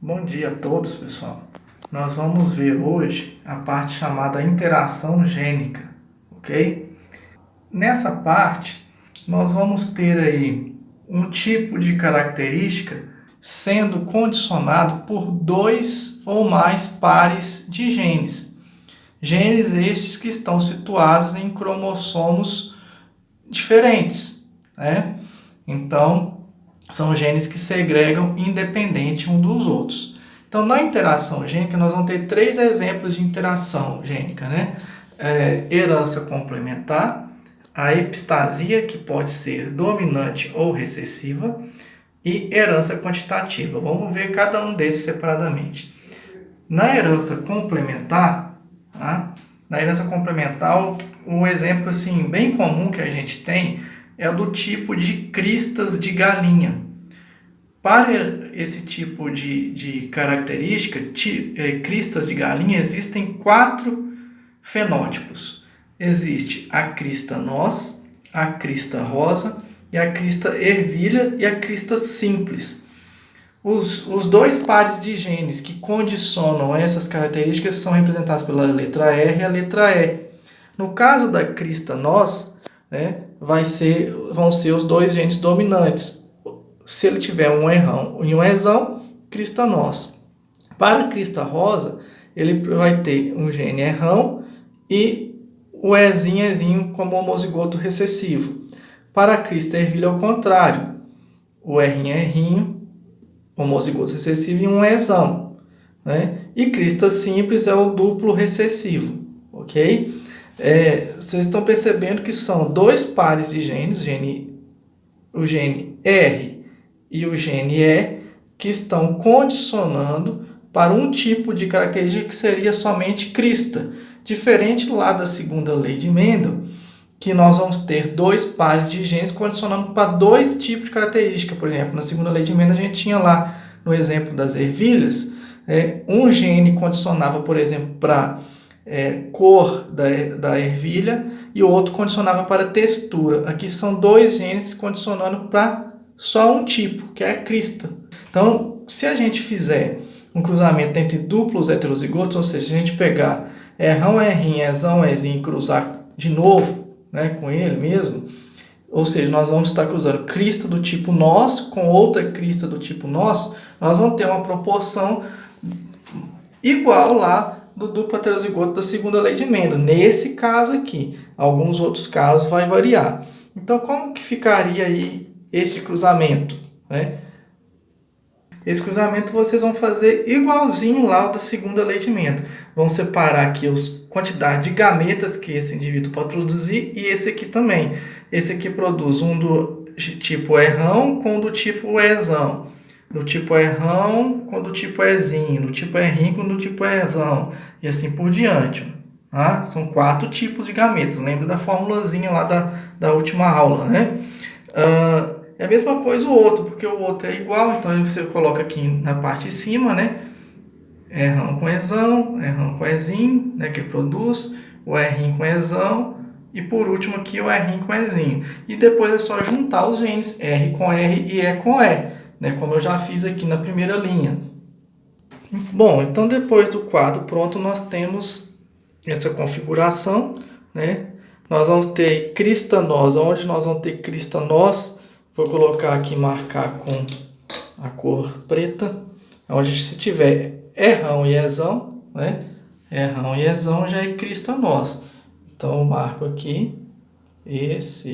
Bom dia a todos, pessoal. Nós vamos ver hoje a parte chamada interação gênica, ok? Nessa parte, nós vamos ter aí um tipo de característica sendo condicionado por dois ou mais pares de genes. Genes esses que estão situados em cromossomos diferentes, né? Então, são genes que segregam independente um dos outros. Então, na interação gênica, nós vamos ter três exemplos de interação gênica, né? Herança complementar, a epistasia, que pode ser dominante ou recessiva, e herança quantitativa. Vamos ver cada um desses separadamente. Na herança complementar, tá? Um exemplo assim, bem comum que a gente tem é do tipo de cristas de galinha. Para esse tipo de característica, cristas de galinha, existem 4 fenótipos. Existe a crista nós, a crista rosa, e a crista ervilha e a crista simples. Os dois pares de genes que condicionam essas características são representados pela letra R e a letra E. No caso da crista nós, né, vão ser os dois genes dominantes. Se ele tiver um errão e um ezão, crista nós. Para a crista rosa, ele vai ter um gene errão e o ezinho como homozigoto recessivo. Para a crista ervilha, ao contrário, o errinho, homozigoto recessivo e um ezão, né? E crista simples é o duplo recessivo, ok? Vocês estão percebendo que são dois pares de genes, o gene R e o gene E, que estão condicionando para um tipo de característica que seria somente crista. Diferente lá da segunda lei de Mendel, que nós vamos ter dois pares de genes condicionando para dois tipos de característica. Por exemplo, na segunda lei de Mendel a gente tinha lá, no exemplo das ervilhas, um gene condicionava, por exemplo, para cor da ervilha e o outro condicionava para textura. Aqui são dois genes condicionando para só um tipo, que é a crista. Então, se a gente fizer um cruzamento entre duplos heterozigotos, ou seja, se a gente pegar errão, errinho, ezão, ezinho e cruzar de novo, né, com ele mesmo, ou seja, nós vamos estar cruzando crista do tipo nós com outra crista do tipo nós vamos ter uma proporção igual lá do duplo heterozigoto da segunda lei de Mendel. Nesse caso aqui, alguns outros casos vai variar. Então, como que ficaria aí esse cruzamento, né? Esse cruzamento vocês vão fazer igualzinho lá ao da segunda lei de Mendel. Vão separar aqui a quantidade de gametas que esse indivíduo pode produzir e esse aqui também. Esse aqui produz um do tipo errão com o do tipo ezão. Do tipo errão com o do tipo ezinho. Do tipo errinho com o do tipo ezão. E assim por diante. Tá? São 4 tipos de gametas. Lembra da formulazinha lá da última aula, né? É a mesma coisa o outro, porque o outro é igual, então você coloca aqui na parte de cima, né? Errão com ezão, errão com ezinho, né? Que produz, o errinho com ezão, e por último aqui o errinho com ezinho. E depois é só juntar os genes R com R e E com E, né? Como eu já fiz aqui na primeira linha. Bom, então depois do quadro pronto, nós temos essa configuração, né? Nós vamos ter crista nós, onde nós vamos ter crista nós. Vou colocar aqui, marcar com a cor preta, onde se tiver errão e ezão, né? Errão e ezão já é crista nós. Então, eu marco aqui, esse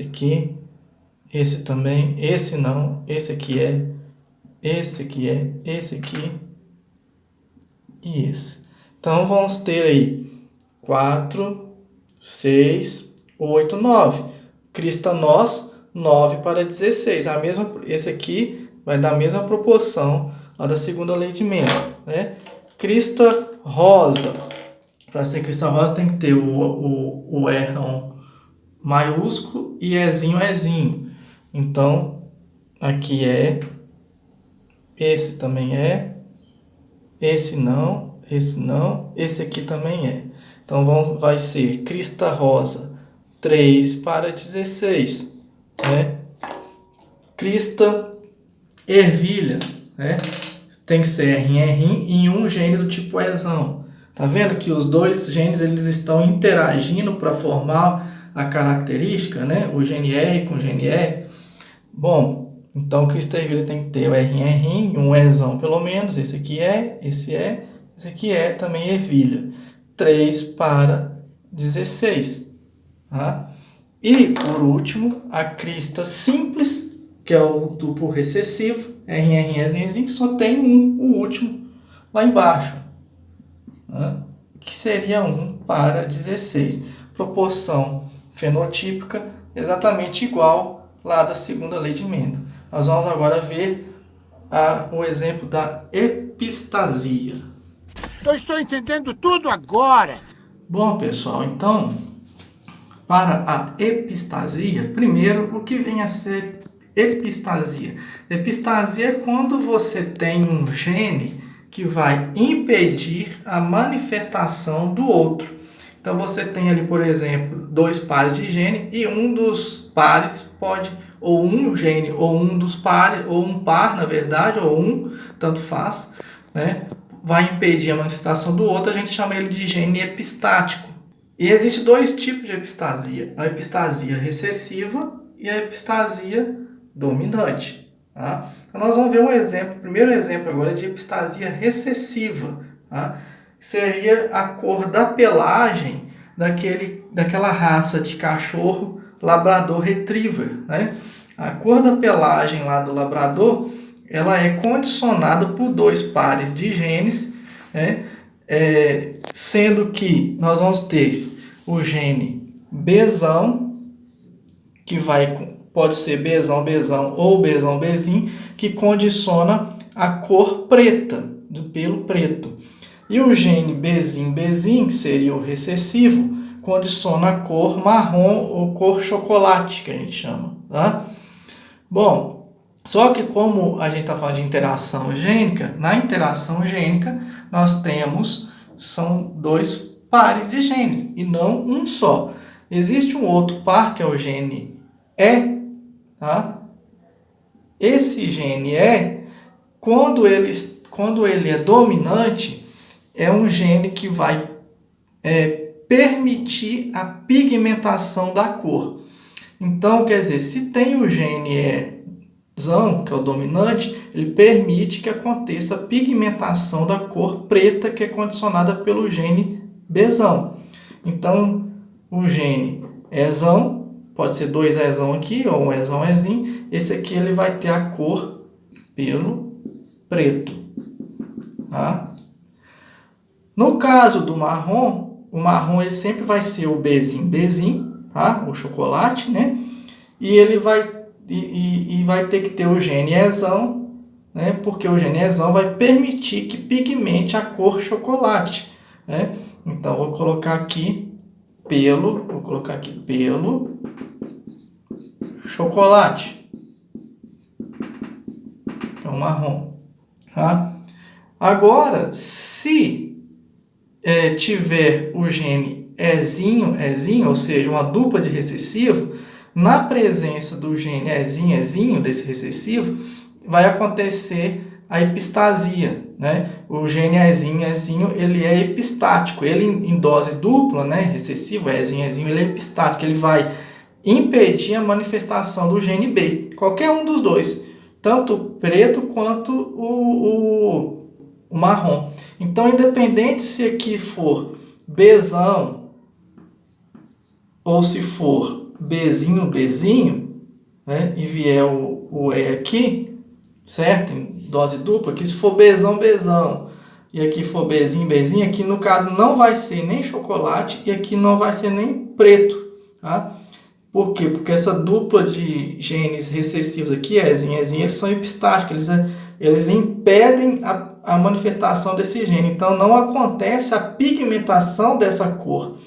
aqui, esse também, esse não, esse aqui esse aqui esse aqui e esse. Então, vamos ter aí 4, 6, 8, 9. Crista nós, 9 para 16. Esse aqui vai dar a mesma proporção lá da segunda lei de Mendel, né? Crista rosa. Para ser crista rosa tem que ter o errão maiúsculo e ezinho. Então, aqui esse também esse não, esse aqui também é. Então, vai ser crista rosa 3 para 16, né? Crista ervilha, né? Tem que ser RIN em um gene do tipo Ezão. Tá vendo que os dois genes eles estão interagindo para formar a característica, né? O gene R com o gene E. Bom, então o crista ervilha tem que ter o RIN, um Ezão pelo menos. Esse aqui é, esse aqui é também ervilha. 3 para 16. Tá? E, por último, a crista simples, que é o duplo recessivo, RIN, que só tem o último, lá embaixo, né? Que seria 1 para 16. Proporção fenotípica exatamente igual lá da segunda lei de Mendel. Nós vamos agora ver o exemplo da epistasia. Eu estou entendendo tudo agora. Bom, pessoal, então, para a epistasia, primeiro, o que vem a ser epistasia? Epistasia é quando você tem um gene que vai impedir a manifestação do outro. Então, você tem ali, por exemplo, 2 pares de gene e um dos pares pode, ou um gene, ou um dos pares, ou um par, na verdade, ou tanto faz, né? Vai impedir a manifestação do outro, a gente chama ele de gene epistático. E existem 2 tipos de epistasia, a epistasia recessiva e a epistasia dominante. Tá? Então nós vamos ver um exemplo, o primeiro exemplo agora de epistasia recessiva. Tá? Seria a cor da pelagem daquela raça de cachorro Labrador Retriever. Né? A cor da pelagem lá do Labrador, ela é condicionada por 2 pares de genes, né? Sendo que nós vamos ter o gene Bzão, que pode ser Bzão ou Bzão, que condiciona a cor preta, do pelo preto. E o gene Bzim, que seria o recessivo, condiciona a cor marrom ou cor chocolate, que a gente chama. Tá? Bom, só que como a gente está falando de interação gênica, na interação gênica nós são 2 pares de genes e não um só. Existe um outro par que é o gene E, tá? Esse gene E, quando ele é dominante, é um gene que vai permitir a pigmentação da cor. Então, quer dizer, se tem o gene Ezão, que é o dominante, ele permite que aconteça a pigmentação da cor preta, que é condicionada pelo gene Bzão. Então, o gene Ezão, pode ser 2 Ezão aqui, ou um Ezão Ezim, esse aqui ele vai ter a cor pelo preto. Tá? No caso do marrom, o marrom ele sempre vai ser o Bzim, tá? O chocolate, né? E ele vai ter que ter o gene Ezão, né? Porque o gene Ezão vai permitir que pigmente a cor chocolate, né? Então, vou colocar aqui pelo chocolate, que é o marrom. Tá? Agora, se tiver o gene Ezinho, ou seja, uma dupla de recessivo, na presença do gene Ezinho, desse recessivo, vai acontecer a epistasia, né? O gene Ezinho, ele é epistático, ele em dose dupla, né, recessivo, Ezinho, ele é epistático, ele vai impedir a manifestação do gene B, qualquer um dos dois, tanto o preto quanto o marrom. Então, independente se aqui for Bzão ou se for Bzinho, né, e vier o E aqui, certo? Em dose dupla, que se for Bzão, e aqui for Bzinho, aqui no caso não vai ser nem chocolate e aqui não vai ser nem preto, tá? Por quê? Porque essa dupla de genes recessivos aqui, Ezinho, eles são epistáticos, eles impedem a manifestação desse gene, então não acontece a pigmentação dessa cor.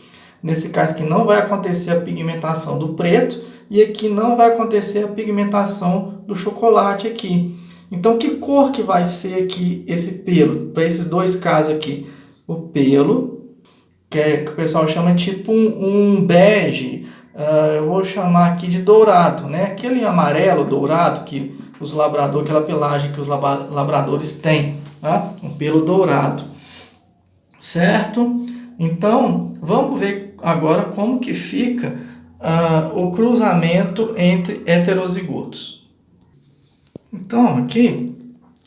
Nesse caso aqui não vai acontecer a pigmentação do preto e aqui não vai acontecer a pigmentação do chocolate aqui. Então, que cor que vai ser aqui esse pelo? Para esses 2 casos aqui. O pelo, que o pessoal chama tipo um bege, eu vou chamar aqui de dourado, né? Aquele amarelo dourado que os labradores, aquela pelagem que os labradores têm, tá? Um pelo dourado, certo? Então, vamos ver agora como que fica o cruzamento entre heterozigotos. Então, aqui,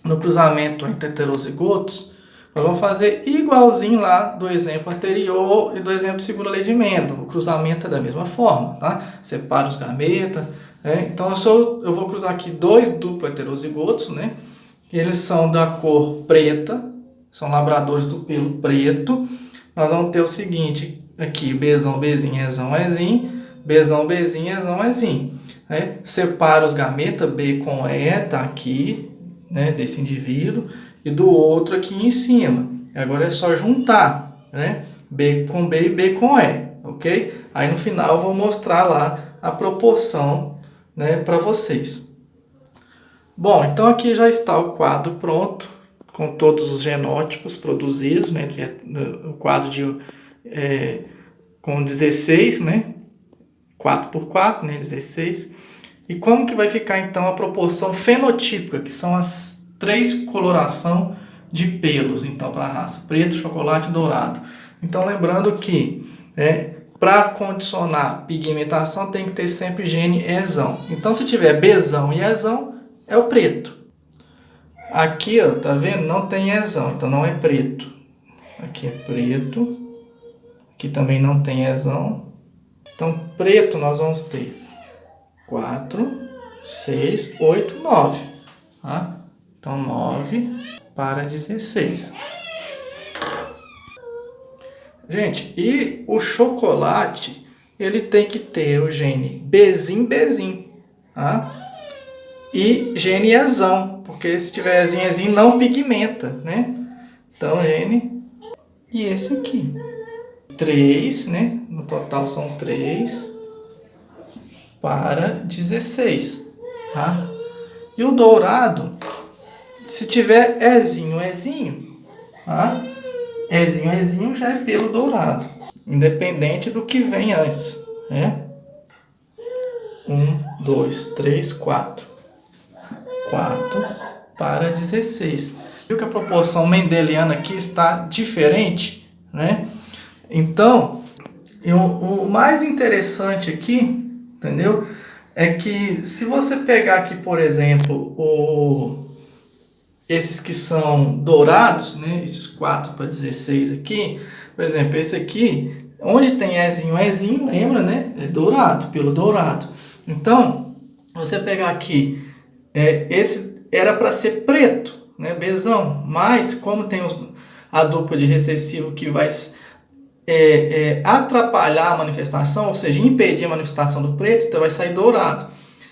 no cruzamento entre heterozigotos, nós vamos fazer igualzinho lá do exemplo anterior e do exemplo de segunda lei de Mendel. O cruzamento é da mesma forma, tá? Separa os gametas. Então, eu vou cruzar aqui dois duplos heterozigotos, né? Eles são da cor preta, são labradores do pelo preto. Nós vamos ter o seguinte, aqui, Bzão, Bzinho, Ezão, Ezinho, Bzão, Bzinho, Ezão, Ezinho. Separa os gametas, B com E, tá aqui, né, desse indivíduo, e do outro aqui em cima. Agora é só juntar, né? B com B e B com E, ok? Aí no final eu vou mostrar lá a proporção, né, para vocês. Bom, então aqui já está o quadro pronto, com todos os genótipos produzidos, né? O quadro com 16, né? 4x4, né? 16. E como que vai ficar então a proporção fenotípica, que são as 3 colorações de pelos, então, para a raça: preto, chocolate e dourado. Então, lembrando que para condicionar pigmentação tem que ter sempre gene Ezão. Então, se tiver Bzão e Ezão, é o preto. Aqui, ó, tá vendo? Não tem Ezão, então não é preto. Aqui é preto. Aqui também não tem Ezão. Então, preto nós vamos ter 4, 6, 8, 9. Tá? Então, 9 para 16. Gente, e o chocolate, ele tem que ter o gene Bzinho, Bzinho. Tá? E gene Ezão, porque se tiver Ezinho, Ezinho não pigmenta, né? Então, gene... E esse aqui. 3, né? No total são 3 para 16, tá? E o dourado, se tiver Ezinho, Ezinho, tá? Ezinho, Ezinho já é pelo dourado, independente do que vem antes, né? 1, 2, 3, 4. 4 para 16. Viu que a proporção mendeliana aqui está diferente, né? Então, o mais interessante aqui, entendeu? É que se você pegar aqui, por exemplo, esses que são dourados, né? Esses 4 para 16 aqui, por exemplo, esse aqui, onde tem Ezinho, Ezinho, lembra, né? É dourado, pelo dourado. Então, você pegar aqui, esse era para ser preto, né? Bzão, mas como tem a dupla de recessivo que vai atrapalhar a manifestação, ou seja, impedir a manifestação do preto, então vai sair dourado.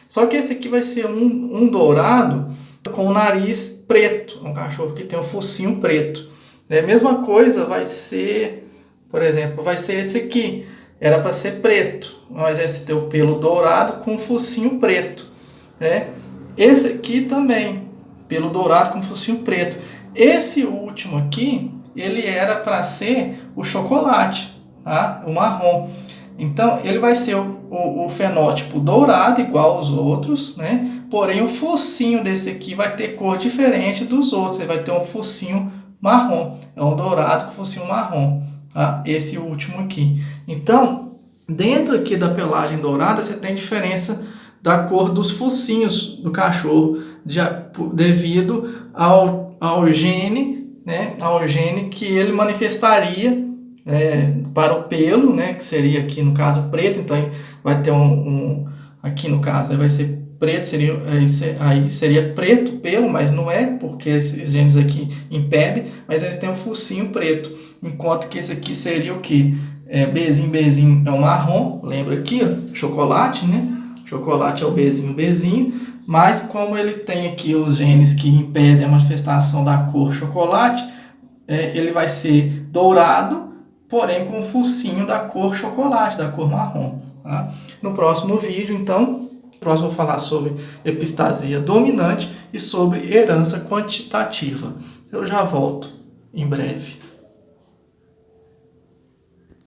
Só que esse aqui vai ser um dourado com o nariz preto, um cachorro que tem um focinho preto. A mesma coisa vai ser, por exemplo, vai ser esse aqui, era para ser preto, mas esse tem o pelo dourado com o focinho preto, né? Esse aqui também, pelo dourado com focinho preto. Esse último aqui, ele era para ser o chocolate, tá? O marrom. Então, ele vai ser o fenótipo dourado, igual aos outros, né? Porém, o focinho desse aqui vai ter cor diferente dos outros. Ele vai ter um focinho marrom. É um dourado com focinho marrom, tá? Esse último aqui. Então, dentro aqui da pelagem dourada, você tem diferença da cor dos focinhos do cachorro, devido ao gene, né? Ao gene que ele manifestaria para o pelo, né? Que seria aqui no caso preto. Então vai ter aqui no caso vai ser preto, aí seria preto o pelo, mas não é, porque esses genes aqui impedem, mas eles têm um focinho preto, enquanto que esse aqui seria o que? Bzinho, Bzinho é o marrom, lembra aqui, ó, chocolate, né? Chocolate é o Bzinho, Bzinho, mas como ele tem aqui os genes que impedem a manifestação da cor chocolate, ele vai ser dourado, porém com o focinho da cor chocolate, da cor marrom. Tá? No próximo vídeo, então, eu vou falar sobre epistasia dominante e sobre herança quantitativa. Eu já volto em breve.